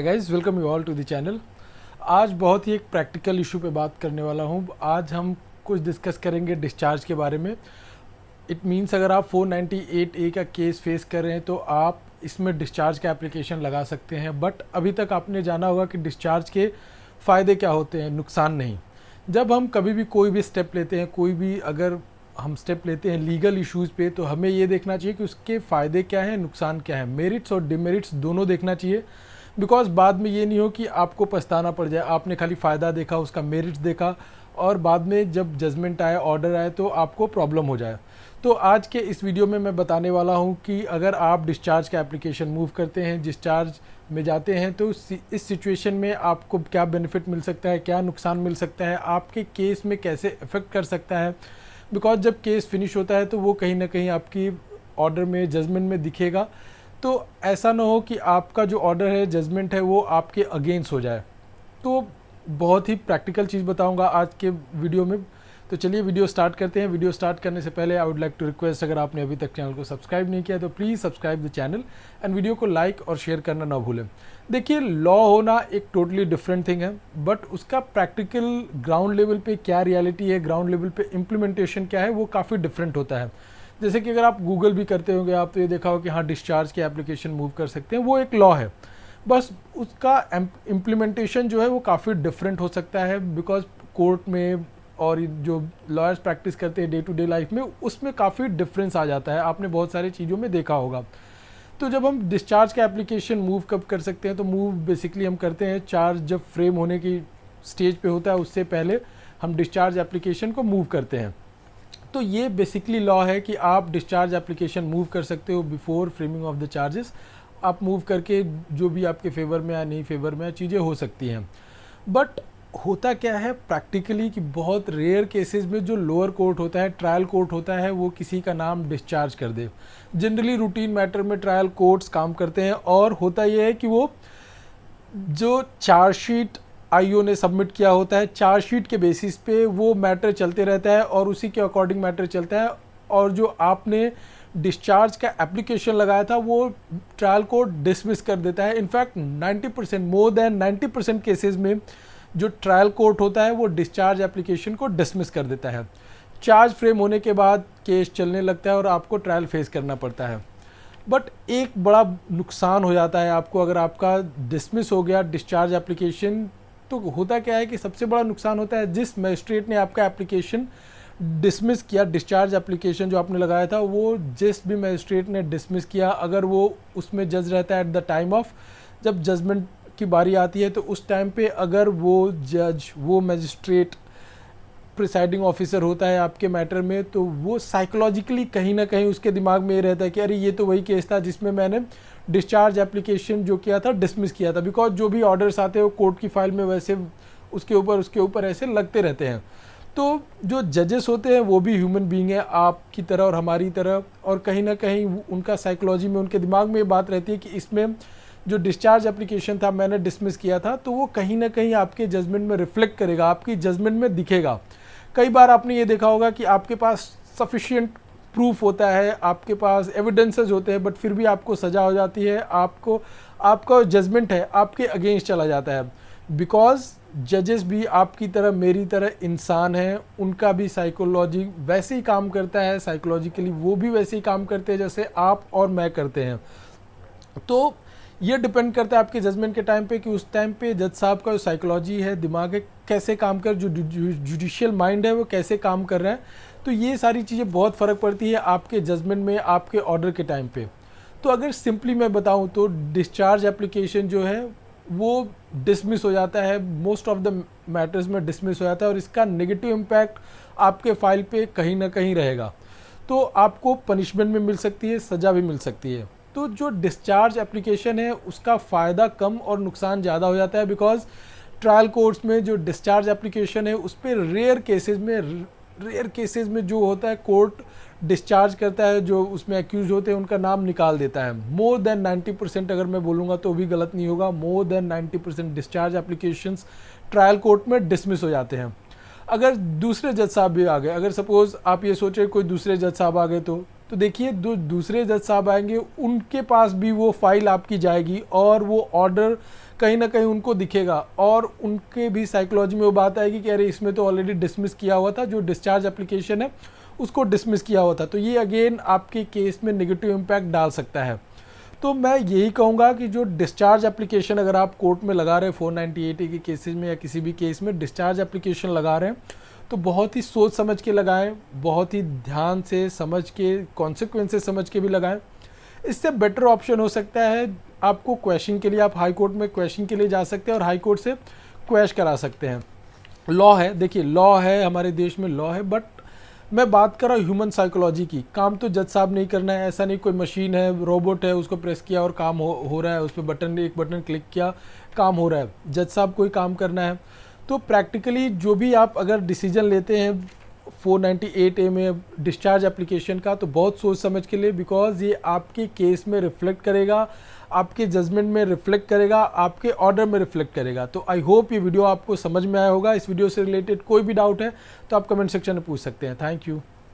Guys welcome you all to the channel. आज बहुत ही एक प्रैक्टिकल इशू पे बात करने वाला हूँ। आज हम कुछ डिस्कस करेंगे डिस्चार्ज के बारे में। इट मीन्स अगर आप 498A का केस फेस कर रहे हैं तो आप इसमें डिस्चार्ज का एप्लीकेशन लगा सकते हैं। बट अभी तक आपने जाना होगा कि डिस्चार्ज के फ़ायदे क्या होते हैं, नुकसान नहीं। जब हम कभी भी कोई भी स्टेप लेते हैं, कोई भी अगर हम स्टेप लेते हैं लीगल इश्यूज़ पे, तो हमें ये देखना चाहिए कि उसके फ़ायदे क्या हैं, नुकसान क्या है, मेरिट्स और डिमेरिट्स दोनों देखना चाहिए। बिकॉज बाद में ये नहीं हो कि आपको पछताना पड़ जाए, आपने खाली फ़ायदा देखा, उसका मेरिट्स देखा और बाद में जब जजमेंट आए, ऑर्डर आए तो आपको प्रॉब्लम हो जाए। तो आज के इस वीडियो में मैं बताने वाला हूं कि अगर आप डिस्चार्ज का एप्लीकेशन मूव करते हैं, डिस्चार्ज में जाते हैं, तो इस सिचुएशन में आपको क्या बेनिफिट मिल सकता है, क्या नुकसान मिल सकता है, आपके केस में कैसे इफ़ेक्ट कर सकता है। बिकॉज जब केस फिनिश होता है तो वो कहीं ना कहीं आपकी ऑर्डर में, जजमेंट में दिखेगा। तो ऐसा ना हो कि आपका जो ऑर्डर है, जजमेंट है, वो आपके अगेंस्ट हो जाए। तो बहुत ही प्रैक्टिकल चीज़ बताऊंगा आज के वीडियो में। तो चलिए वीडियो स्टार्ट करते हैं। वीडियो स्टार्ट करने से पहले I would like to request, अगर आपने अभी तक चैनल को सब्सक्राइब नहीं किया तो please subscribe the channel and video को लाइक और शेयर करना ना भूलें। देखिए, लॉ होना एक टोटली डिफरेंट थिंग है, बट उसका प्रैक्टिकल ग्राउंड लेवल पे क्या रियलिटी है, ग्राउंड लेवल पे इम्प्लीमेंटेशन क्या है, वो काफ़ी डिफरेंट होता है। जैसे कि अगर आप गूगल भी करते होंगे, आप तो ये देखा हो कि हाँ, डिस्चार्ज की एप्लीकेशन मूव कर सकते हैं, वो एक लॉ है। बस उसका इम्प्लीमेंटेशन जो है वो काफ़ी डिफरेंट हो सकता है। बिकॉज कोर्ट में और जो लॉयर्स प्रैक्टिस करते हैं डे टू डे लाइफ में, उसमें काफ़ी डिफरेंस आ जाता है। आपने बहुत सारी चीज़ों में देखा होगा। तो जब हम डिस्चार्ज का एप्लीकेशन मूव कब कर सकते हैं, तो मूव बेसिकली हम करते हैं चार्ज जब फ्रेम होने की स्टेज पे होता है, उससे पहले हम डिस्चार्ज एप्लीकेशन को मूव करते हैं। तो ये बेसिकली लॉ है कि आप डिस्चार्ज एप्लीकेशन मूव कर सकते हो before framing of the charges. आप मूव करके जो भी आपके फेवर में या नहीं फेवर में चीज़ें हो सकती हैं। बट होता क्या है प्रैक्टिकली कि बहुत रेयर केसेस में जो लोअर कोर्ट होता है, ट्रायल कोर्ट होता है, वो किसी का नाम डिस्चार्ज कर दे। जनरली रूटीन मैटर में ट्रायल कोर्ट्स काम करते हैं और होता यह है कि वो जो चार्जशीट आईओ ने सबमिट किया होता है, चार्जशीट के बेसिस पे वो मैटर चलते रहता है और उसी के अकॉर्डिंग मैटर चलता है। और जो आपने डिस्चार्ज का एप्लीकेशन लगाया था वो ट्रायल कोर्ट डिसमिस कर देता है। इनफैक्ट 90%, मोर देन 90% केसेस में जो ट्रायल कोर्ट होता है वो डिस्चार्ज एप्लीकेशन को डिसमिस कर देता है। चार्ज फ्रेम होने के बाद केस चलने लगता है और आपको ट्रायल फेस करना पड़ता है। बट एक बड़ा नुकसान हो जाता है आपको अगर आपका डिसमिस हो गया डिस्चार्ज एप्लीकेशन। तो होता क्या है कि सबसे बड़ा नुकसान होता है जिस मजिस्ट्रेट ने आपका एप्लीकेशन डिसमिस किया, डिस्चार्ज एप्लीकेशन जो आपने लगाया था, वो जिस भी मजिस्ट्रेट ने डिसमिस किया, अगर वो उसमें जज रहता है एट द टाइम ऑफ जब जजमेंट की बारी आती है, तो उस टाइम पे अगर वो जज, वो मजिस्ट्रेट प्रिसाइडिंग ऑफिसर होता है आपके मैटर में, तो वो साइकोलॉजिकली कहीं ना कहीं उसके दिमाग में ये रहता है कि अरे ये तो वही केस था जिसमें मैंने डिस्चार्ज एप्लीकेशन जो किया था डिसमिस किया था। बिकॉज जो भी ऑर्डर्स आते हैं वो कोर्ट की फाइल में वैसे उसके ऊपर ऐसे लगते रहते हैं। तो जो जजेस होते हैं वो भी ह्यूमन बीइंग है आपकी तरह और हमारी तरह, और कहीं ना कहीं उनका साइकोलॉजी में, उनके दिमाग में ये बात रहती है कि इसमें जो डिस्चार्ज एप्लीकेशन था मैंने डिसमिस किया था, तो वो कहीं ना कहीं आपके जजमेंट में रिफ्लेक्ट करेगा, आपकी जजमेंट में दिखेगा। कई बार आपने ये देखा होगा कि आपके पास सफिशिएंट प्रूफ होता है, आपके पास एविडेंसेस होते हैं, बट फिर भी आपको सज़ा हो जाती है, आपको आपका जजमेंट है आपके अगेंस्ट चला जाता है। बिकॉज जजेस भी आपकी तरह, मेरी तरह इंसान हैं, उनका भी साइकोलॉजी वैसे ही काम करता है, साइकोलॉजिकली वो भी वैसे ही काम करते हैं जैसे आप और मैं करते हैं। तो ये डिपेंड करता है आपके जजमेंट के टाइम पे कि उस टाइम पे जज साहब का जो साइकोलॉजी है, दिमाग है, कैसे काम कर, जो जुडिशियल माइंड है वो कैसे काम कर रहा है। तो ये सारी चीज़ें बहुत फ़र्क पड़ती है आपके जजमेंट में, आपके ऑर्डर के टाइम पे। तो अगर सिंपली मैं बताऊं तो डिस्चार्ज एप्लीकेशन जो है वो डिसमिस हो जाता है, मोस्ट ऑफ द मैटर्स में डिसमिस हो जाता है, और इसका नेगेटिव इम्पैक्ट आपके फाइल पे कहीं ना कहीं रहेगा। तो आपको पनिशमेंट में मिल सकती है, सज़ा भी मिल सकती है। तो जो डिस्चार्ज एप्लीकेशन है उसका फ़ायदा कम और नुकसान ज़्यादा हो जाता है। बिकॉज ट्रायल कोर्ट्स में जो डिस्चार्ज एप्लीकेशन है उस पर रेयर केसेस में जो होता है कोर्ट डिस्चार्ज करता है, जो उसमें एक्यूज होते हैं उनका नाम निकाल देता है। मोर देन 90%, अगर मैं बोलूँगा तो भी गलत नहीं होगा, more than 90% discharge applications trial court में डिसमिस हो जाते हैं। अगर दूसरे जज साहब भी आ गए, अगर सपोज आप ये सोचे कोई दूसरे जज साहब आ गए, तो तो देखिए जो दूसरे जज साहब आएंगे उनके पास भी वो फाइल आपकी जाएगी और वो ऑर्डर कहीं ना कहीं उनको दिखेगा और उनके भी साइकोलॉजी में वो बात आएगी कि अरे इसमें तो ऑलरेडी डिसमिस किया हुआ था, जो डिस्चार्ज एप्लीकेशन है उसको डिसमिस किया हुआ था। तो ये अगेन आपके केस में नेगेटिव इम्पैक्ट डाल सकता है। तो मैं यही कहूँगा कि जो डिस्चार्ज एप्लीकेशन अगर आप कोर्ट में लगा रहे हैं 498A के केसेस में या किसी भी केस में डिस्चार्ज एप्लीकेशन लगा रहे हैं तो बहुत ही सोच समझ के लगाएं, बहुत ही ध्यान से समझ के, कॉन्सिक्वेंसेस समझ के भी लगाएं। इससे बेटर ऑप्शन हो सकता है आपको क्वेश्चन के लिए, आप हाई कोर्ट में क्वेश्चन के लिए जा सकते हैं और हाई कोर्ट से क्वेश करा सकते हैं। लॉ है, देखिए लॉ है, हमारे देश में लॉ है, बट मैं बात कर रहा हूँ ह्यूमन साइकोलॉजी की। काम तो जज साहब नहीं करना है, ऐसा नहीं कोई मशीन है, रोबोट है, उसको प्रेस किया और काम हो रहा है, उस पर एक बटन क्लिक किया काम हो रहा है। जज साहब कोई काम करना है तो प्रैक्टिकली जो भी आप अगर डिसीजन लेते हैं 498A में डिस्चार्ज एप्लीकेशन का तो बहुत सोच समझ के लिए, बिकॉज ये आपके केस में रिफ्लेक्ट करेगा, आपके जजमेंट में रिफ्लेक्ट करेगा, आपके ऑर्डर में रिफ्लेक्ट करेगा। तो आई होप ये वीडियो आपको समझ में आया होगा। इस वीडियो से रिलेटेड कोई भी डाउट है तो आप कमेंट सेक्शन में पूछ सकते हैं। Thank you.